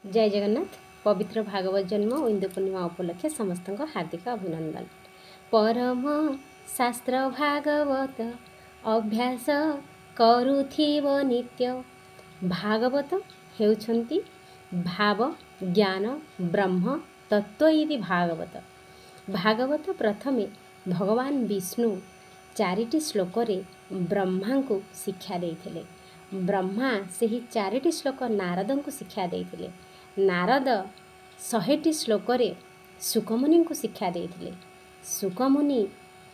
जय जगन्नाथ। पवित्र भागवत जन्म और इंदु पूर्णिमा उपलक्षे समस्त हार्दिक अभिनंदन। परम शास्त्र भागवत अभ्यास करुथिब नित्य। भागवत हेउछंती भाव ज्ञान ब्रह्म तत्व इति भागवत। भागवत प्रथमे भगवान विष्णु 4टी श्लोकरे ब्रह्मा को शिक्षा देइथिले। ब्रह्मा सेही 4टी श्लोक नारद को शिक्षा देइथिले। नारद 100टी श्लोकरे सुकमुनि को शिक्षा देइथिले। सुकमुनि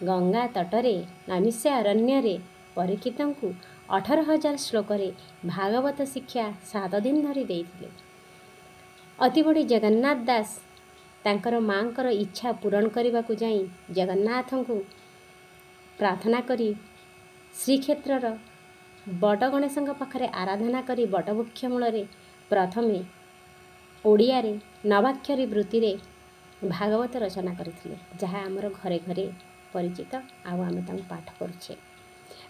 गंगा तटरे नैमिषारण्य अरण्य परीक्षित को 18,000 श्लोकरे भागवत शिक्षा 7 दिन धरी देइथिले। अति बड़ी जगन्नाथ दास तांकर मांकर इच्छा पूरण करने को जाई जगन्नाथ को प्रार्थना करी श्रीक्षेत्र बड़ गणेश पाखरे आराधना करी बटवृक्ष मूल प्रथमे ओडिया रे नवाक्षरी वृत्ति रे भागवत रचना करथिले, जहाँ आमर घरे घरे परिचित आउ आमे तांको पाठ करुछे।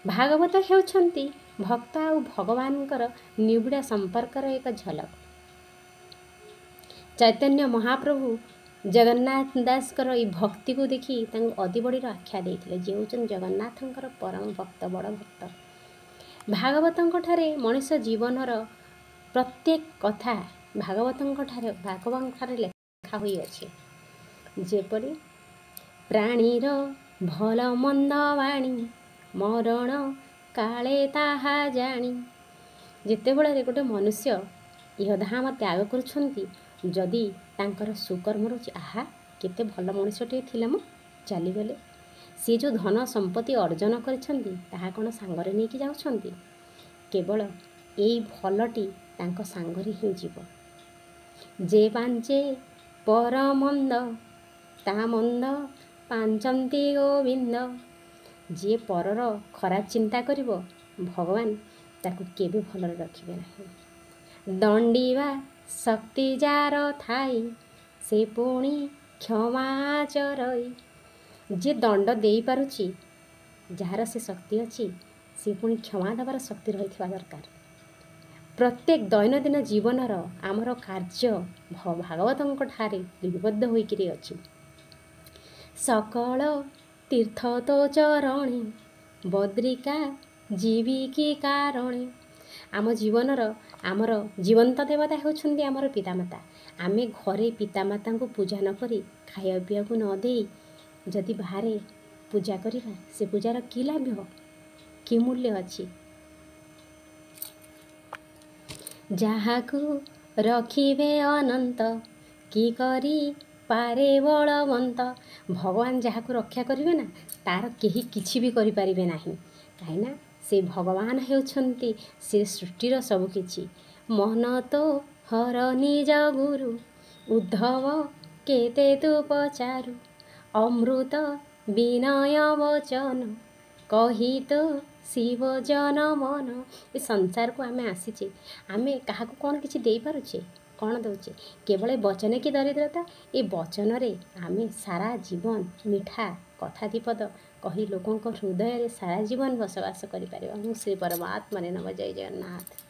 भागवत हेउछंती भक्त आउ भगवानकर निबिड़ संपर्कर एक झलक। चैतन्य महाप्रभु जगन्नाथ दासकर ई भक्ति को देखी तांको अति बड़ी आख्या देइथिले, जे होचन जगन्नाथंकर परम भक्त बड़ भक्त। भागवतंक ठारे मनुष्य जीवनर प्रत्येक कथा भागवतंक ठारे लेखा हुई अछि। जेपरि प्राणीर भल मंद वाणी मरण काले ताहा जानी। जेतेबेले गोटे मनुष्य इहधाम त्याग करुछंती, जदि तांकर सुकर्म रुचि आहा केते भल मनुष्यटे थिले म चलीगले, सी जो धन संपत्ति अर्जन करिछंती ताहा कोन सांगरे नेकी जाउछंती, केवल एई भलटी तांको सांगरे ही जीव। जे पांचे पर मंद ता मंद पांचंती गोविंद। जे परर खराब चिंता करिवो भगवान ताकू केबे भलरे रखिबे नाही। दंडीवा शक्ति जार थाई से पुणी क्षमा चरई। जे दंड देई पारुची जार से शक्ति अछि से पुणी क्षमा देवार शक्ति रहिथिबा दरकार। प्रत्येक दैनंदिन जीवनर आमर कार्य भागवतंक ठारे लिपिबद्ध होइकिरी अछि। सकल तीर्थ तो चरणे बद्रिका जीविकी कारणे। आम जीवनर आमर जीवंत देवता होउछन्ती आमर पितामाता। आमे घरे पितामाता को पूजा न करी खाया पिया को न देई जदि बाहरे पूजा करिबा, से पूजार कि लाभ हो, कि मूल्य अछि। जाहाकू रखिबे अनंत कि करी पारे बलवंत। भगवान जहाकू रक्षा करिवे ना तार केही किछि भी करि पारिबे नाही, काहेना से भगवान हेउछन्ती से सृष्टिर सब किछि। मन तो हर निज गुरु उद्धव केते तु पचारु। अमृत विनय वचन कही तो शिव जन मन। ए संसार को आमे आसीचे, आमे काहाकू कौन किछि देई पारुछे, कौन दउछे, केवल वचन की दरिद्रता। ए वचन रे आमे सारा जीवन मिठा कथा दीपद कही लोकों हृदय रे सारा जीवन बसवास करि पारिबा। श्री परमात्मा ने नमः। जय जगन्नाथ।